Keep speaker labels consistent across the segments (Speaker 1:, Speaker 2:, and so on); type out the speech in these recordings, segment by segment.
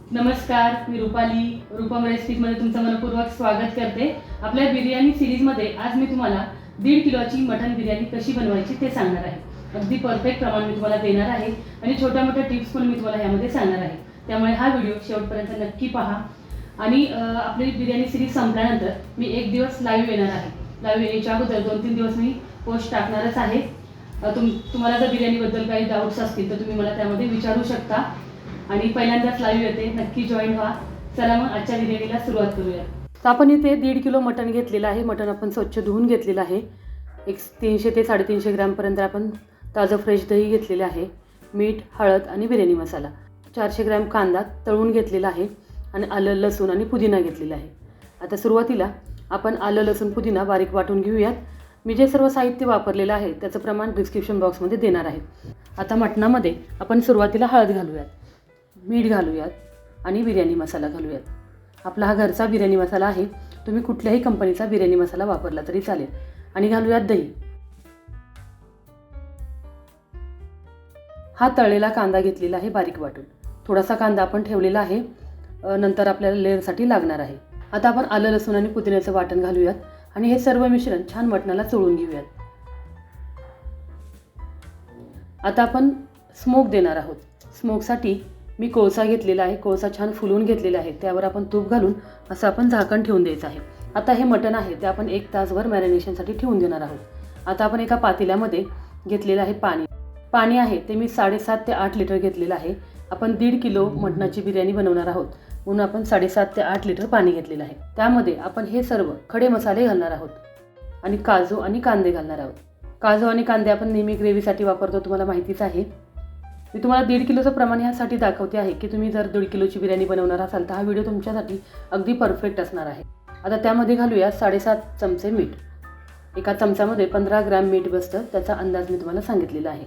Speaker 1: नमस्कार, मी रूपम रेसिपीमध्ये तुमचं मनपूर्वक स्वागत करते। आपल्या बिर्याणी सीरीजमध्ये आज मी तुम्हाला 1.5 किलोची मटन बिर्याणी कशी बनवायची ते सांगणार आहे। अगदी परफेक्ट प्रमाण मी तुम्हाला देणार आहे आणि छोट्या मोठ्या टिप्स पण मी तुम्हाला यामध्ये सांगणार आहे। त्यामुळे हा व्हिडिओ शेवटपर्यंत नक्की पहा। आणि आपली बिर्याणी सीरीज संपल्यानंतर मी एक दिवस लाईव्ह येणार आहे। लाईव्ह यायच्या अगोदर 2-3 दिवस मी पोस्ट टाकणारच आहे। तुम्हाला जर बिर्याणीबद्दल काही डाऊट्स असतील तर तुम्ही मला त्यामध्ये विचारू शकता। आणि पहिल्यांदाच लाईव्ह येते, नक्की जॉईन व्हा। चला मग आजच्या बिर्याणीला सुरुवात करूया। तर आपण इथे 1.5 किलो मटण घेतलेलं आहे। मटण आपण स्वच्छ धुवून घेतलेलं आहे। 300 ते 350 ग्रॅमपर्यंत आपण ताजं फ्रेश दही घेतलेलं आहे। मीठ, हळद आणि बिर्याणी मसाला, 400 ग्रॅम कांदा तळून घेतलेला आहे आणि आलं, लसूण आणि पुदिना घेतलेला आहे। आता सुरुवातीला आपण आलं, लसूण, पुदिना बारीक वाटून घेऊयात। मी जे सर्व साहित्य वापरलेलं आहे त्याचं प्रमाण डिस्क्रिप्शन बॉक्समध्ये देणार आहे। आता मटणामध्ये आपण सुरुवातीला हळद घालूयात, मीठ घालूयात आणि बिर्याणी मसाला घालूयात। आपला हा घरचा बिर्याणी मसाला आहे, तुम्ही कुठल्याही कंपनीचा बिर्याणी मसाला वापरला तरी चालेल। आणि घालूयात दही। हा तळलेला कांदा घेतलेला आहे बारीक वाटून। थोडासा कांदा आपण ठेवलेला आहे, नंतर आपल्याला लेअरसाठी लागणार आहे। आता आपण आलं, लसूण आणि पुदिन्याचं वाटण घालूयात आणि हे सर्व मिश्रण छान मटणाला चोळून घेऊयात। आता आपण स्मोक देणार आहोत। स्मोकसाठी मी कोळसा घेतलेला आहे। कोळसा छान फुलवून घेतलेला आहे। त्यावर आपण तूप घालून असं आपण झाकण ठेवून द्यायचं आहे। आता हे मटण आहे ते आपण 1 तासभर मॅरिनेशनसाठी ठेवून देणार आहोत। आता आपण एका पातेल्यामध्ये घेतलेलं आहे पाणी आहे ते मी 7.5 ते 8 लिटर घेतलेलं आहे। आपण 1.5 किलो मटणाची बिर्याणी बनवणार आहोत म्हणून आपण 7.5 ते 8 लिटर पाणी घेतलेलं आहे। त्यामध्ये आपण हे सर्व खडे मसाले घालणार आहोत आणि काजू आणि कांदे घालणार आहोत। काजू आणि कांदे आपण नेहमी ग्रेव्हीसाठी वापरतो, तुम्हाला माहितीच आहे। मी तुम्हाला 1.5 किलोचं प्रमाण यासाठी दाखवते आहे की तुम्ही जर 1.5 किलोची बिर्याणी बनवणार असाल तर हा व्हिडिओ तुमच्यासाठी अगदी परफेक्ट असणार आहे। आता त्यामध्ये घालूया 7.5 चमचे मीठ। एका चमच्यामध्ये 15 ग्रॅम मीठ बसतं, त्याचा अंदाज मी तुम्हाला सांगितलेला आहे।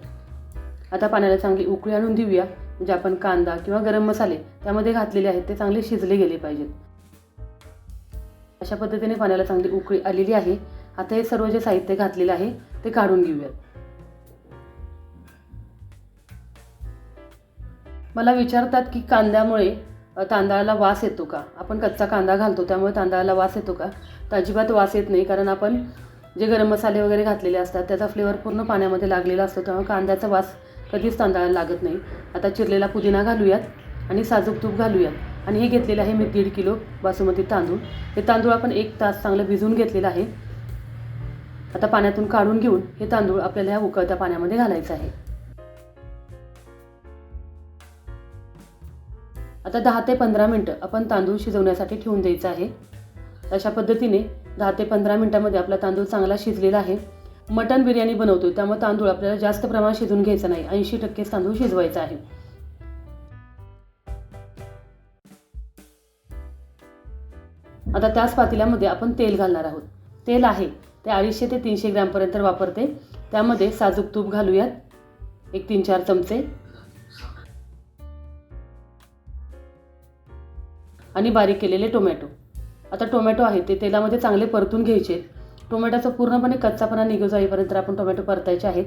Speaker 1: आता पाण्याला चांगली उकळी आणून देऊया, म्हणजे आपण कांदा किंवा गरम मसाले त्यामध्ये घातलेले आहेत ते चांगले शिजले गेले पाहिजेत। अशा पद्धतीने पाण्याला चांगली उकळी आलेली आहे। आता हे सर्व जे साहित्य घातलेलं आहे ते काढून घेऊयात। मला विचारतात की कांद्यामुळे तांदळाला वास येतो का? आपण कच्चा कांदा घालतो त्यामुळे तांदळाला वास येतो का? तर अजिबात वास येत नाही, कारण आपण जे गरम मसाले वगैरे घातलेले असतात त्याचा फ्लेवर पूर्ण पाण्यामध्ये लागलेला असतो, त्यामुळे कांद्याचा वास कधीच तांदळाला लागत नाही। आता चिरलेला पुदिना घालूयात आणि साजूक तूप घालूयात आणि हे घेतलेलं आहे मी 1.5 किलो बासमती तांदूळ। हे तांदूळ आपण 1 तास चांगलं भिजवून घेतलेलं आहे। आता पाण्यातून काढून घेऊन हे तांदूळ आपल्याला ह्या उकळत्या पाण्यामध्ये घालायचं आहे। आता 10 ते 15 मिनटं आपण तांदूळ शिजवण्यासाठी ठेवून द्यायचं आहे। अशा पद्धतीने 10 ते 15 मिनटामध्ये आपला तांदूळ चांगला शिजलेला आहे। मटन बिर्याणी बनवतो त्यामुळे तांदूळ आपल्याला जास्त प्रमाणात शिजवून घ्यायचा नाही, 80% तांदूळ शिजवायचा आहे। आता त्याच पातेल्यामध्ये आपण तेल घालणार आहोत। तेल आहे ते 250 ते 300 ग्रॅमपर्यंत वापरते। त्यामध्ये साजूक तूप घालूयात, 3-4 चमचे, आणि बारीक केलेले टोमॅटो। आता टोमॅटो आहे ते तेलामध्ये चांगले परतून घ्यायचे। टोमॅटोचा पूर्णपणे कच्चापणा निघून जाईपर्यंत आपण टोमॅटो परतायचे आहेत।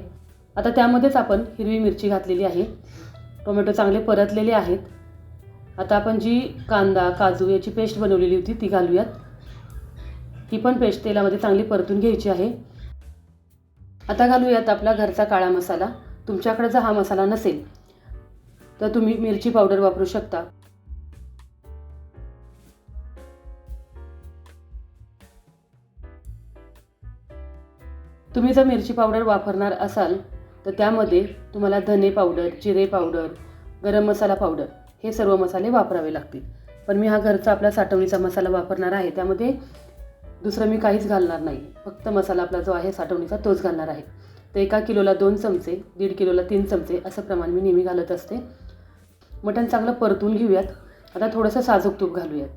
Speaker 1: आता त्यामध्येच आपण हिरवी मिरची घातलेली आहे। टोमॅटो चांगले परतलेले आहेत। आता आपण जी कांदा काजू याची पेस्ट बनवलेली होती ती घालूयात। ही पण पेस्ट तेलामध्ये चांगली परतून घ्यायची आहे। आता घालूयात आपला घरचा काळा मसाला। तुमच्याकडे जर हा मसाला नसेल तर तुम्ही मिरची पावडर वापरू शकता। तुम्ही जर मिरची पावडर वापरणार असाल तर त्यामध्ये तुम्हाला धने पावडर, जिरे पावडर, गरम मसाला पावडर हे सर्व मसाले वापरावे लागतील। पण मी हा घरचा आपला साठवणीचा मसाला वापरणार आहे, त्यामध्ये दुसरं मी काहीच घालणार नाही, फक्त मसाला आपला जो आहे साठवणीचा तोच घालणार आहे। तर 1 किलोला 2 चमचे, 1.5 किलोला 3 चमचे असं प्रमाण मी नेहमी घालत असते। मटण चांगलं परतून घेऊयात। आता थोडंसं साजूक तूप घालूयात,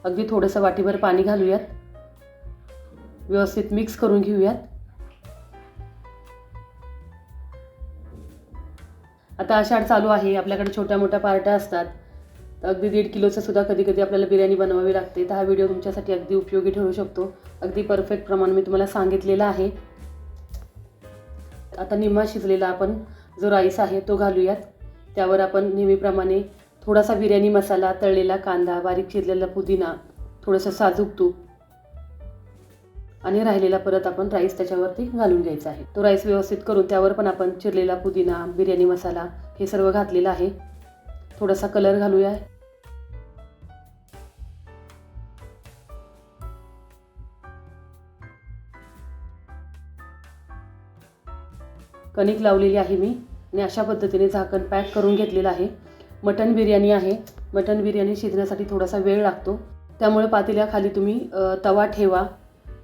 Speaker 1: अगदी थोडंसं वाटीभर पाणी घालूयात, व्यवस्थित मिक्स करून घेऊयात। आता आषाढ चालू आहे, आपल्याकडे छोट्या मोठ्या पार्ट्या असतात, अगदी 1.5 किलोचं सुद्धा कधी कधी आपल्याला बिर्याणी बनवावी लागते। तर हा व्हिडिओ तुमच्यासाठी अगदी उपयोगी ठरू शकतो। अगदी परफेक्ट प्रमाण मी तुम्हाला सांगितलेलं आहे। आता निम्मा शिजलेला आपण जो राईस आहे तो घालूयात। त्यावर आपण नेहमीप्रमाणे थोडासा बिर्याणी मसाला, तळलेला कांदा, बारीक चिरलेला पुदिना, थोडंसं साजूक तूप आणि राहिलेला परत आपण राईस त्याच्यावरती घालून घ्यायचा आहे. तो राईस व्यवस्थित करून त्यावर पण आपण चिरलेला पुदिना, बिर्याणी मसाला हे सर्व घातलेलं आहे. थोडासा कलर घालूया. कणिक लावलेली आहे मी आणि अशा पद्धतीने झाकण पॅक करून घेतलेलं आहे. मटण बिर्याणी आहे. मटण बिर्याणी शिजण्यासाठी थोडासा वेळ लागतो, त्यामुळे पातेल्याखाली तुम्ही तवा ठेवा.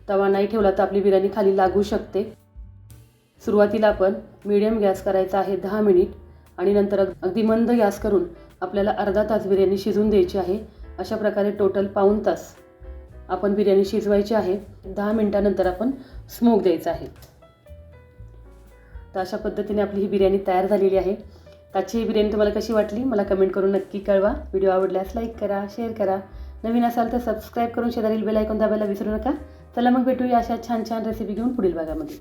Speaker 1: तवा नाही ठेवला तर आपली बिर्याणी खाली लागू शकते. सुरुवातीला आपण मीडियम गॅस करायचा आहे 10 मिनिट आणि नंतर अगदी मंद गॅस करून आपल्याला अर्धा तास बिर्याणी शिजवून द्यायची आहे. अशा प्रकारे टोटल पाऊण तास आपण बिर्याणी शिजवायची आहे. 10 मिनिटानंतर आपण स्मोक द्यायचा आहे. तर अशा पद्धतीने आपली ही बिर्याणी तयार झालेली आहे. त्याची ही बिर्याणी तुम्हाला कशी वाटली मला कमेंट करून नक्की कळवा. व्हिडिओ आवडल्यास लाईक करा, शेअर करा. नवीन असाल तर सबस्क्राईब करून शेजारील बेल आयकॉन दाबायला विसरू नका. चला मग भेटूया अशा छान छान रेसिपी घेऊन पुढील भागामध्ये.